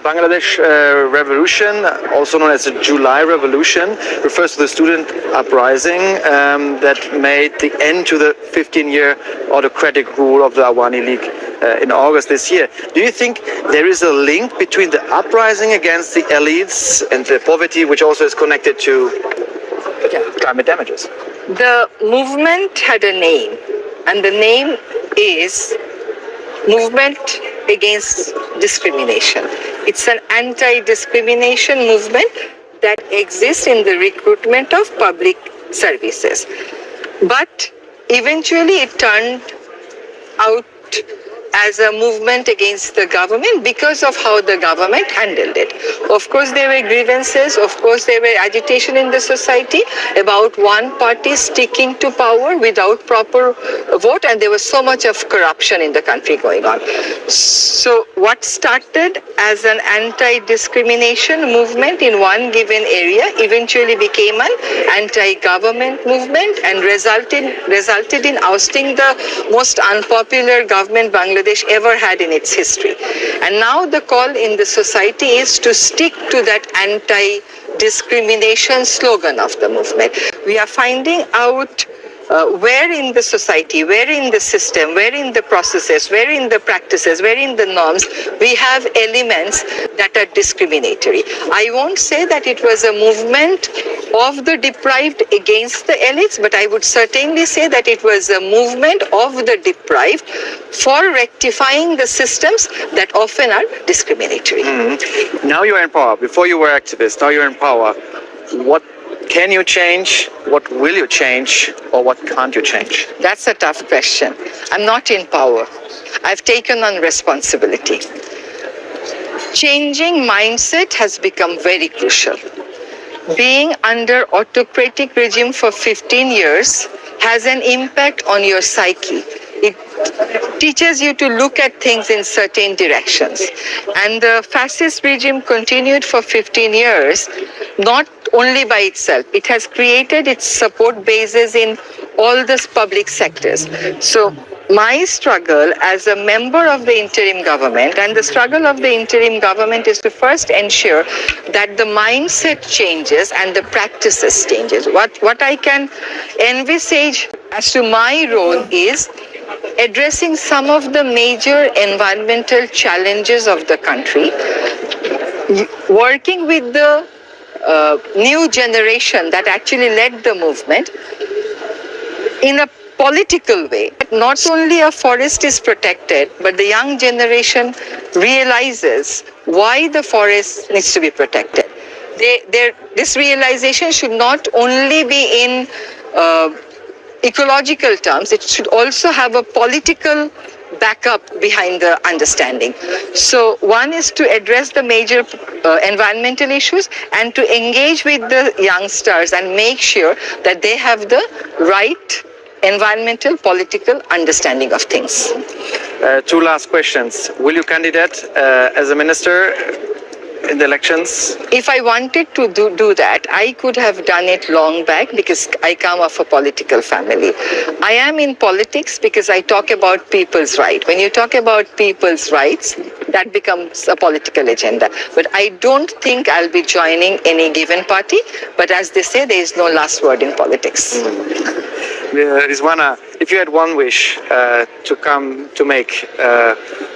Bangladesh Revolution, also known as the July Revolution, refers to the student uprising that made the end to the 15-year autocratic rule of the Awani League in August this year. Do you think there is a link between the uprising against the elites and the poverty, which also is connected to climate damages? The movement had a name, and the name is Movement Against Discrimination. It's an anti-discrimination movement that exists in the recruitment of public services. But eventually it turned out as a movement against the government because of how the government handled it. Of course, there were grievances. Of course, there were agitation in the society about one party sticking to power without proper vote, and there was so much of corruption in the country going on. So what started as an anti-discrimination movement in one given area eventually became an anti-government movement and resulted in ousting the most unpopular government Bangladesh ever had in its history. And now the call in the society is to stick to that anti-discrimination slogan of the movement. We are finding out where in the society, where in the system, where in the processes, where in the practices, where in the norms, we have elements that are discriminatory. I won't say that it was a movement of the deprived against the elites, but I would certainly say that it was a movement of the deprived for rectifying the systems that often are discriminatory. Mm-hmm. Now you are in power. Before you were activist, now you're in power. What can you change? What will you change? Or what can't you change? That's a tough question. I'm not in power. I've taken on responsibility. Changing mindset has become very crucial. Being under autocratic regime for 15 years has an impact on your psyche. It teaches you to look at things in certain directions. And the fascist regime continued for 15 years, not only by itself. It has created its support bases in all the public sectors. So my struggle as a member of the interim government, and the struggle of the interim government, is to first ensure that the mindset changes and the practices changes. What I can envisage as to my role is addressing some of the major environmental challenges of the country, working with the new generation that actually led the movement in a political way. Not only a forest is protected, but the young generation realizes why the forest needs to be protected. This realization should not only be in ecological terms, it should also have a political backup behind the understanding. So one is to address the major environmental issues and to engage with the youngsters and make sure that they have the right environmental, political understanding of things. Two last questions. Will you candidate as a minister in the elections? If I wanted to do that, I could have done it long back because I come of a political family. I am in politics because I talk about people's rights. When you talk about people's rights, that becomes a political agenda. But I don't think I'll be joining any given party. But as they say, there is no last word in politics. Rizwana, if you had one wish to make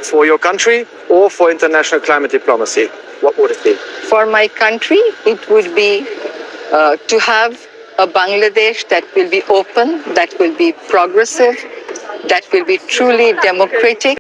for your country or for international climate diplomacy, what would it be? For my country, it would be to have a Bangladesh that will be open, that will be progressive, that will be truly democratic.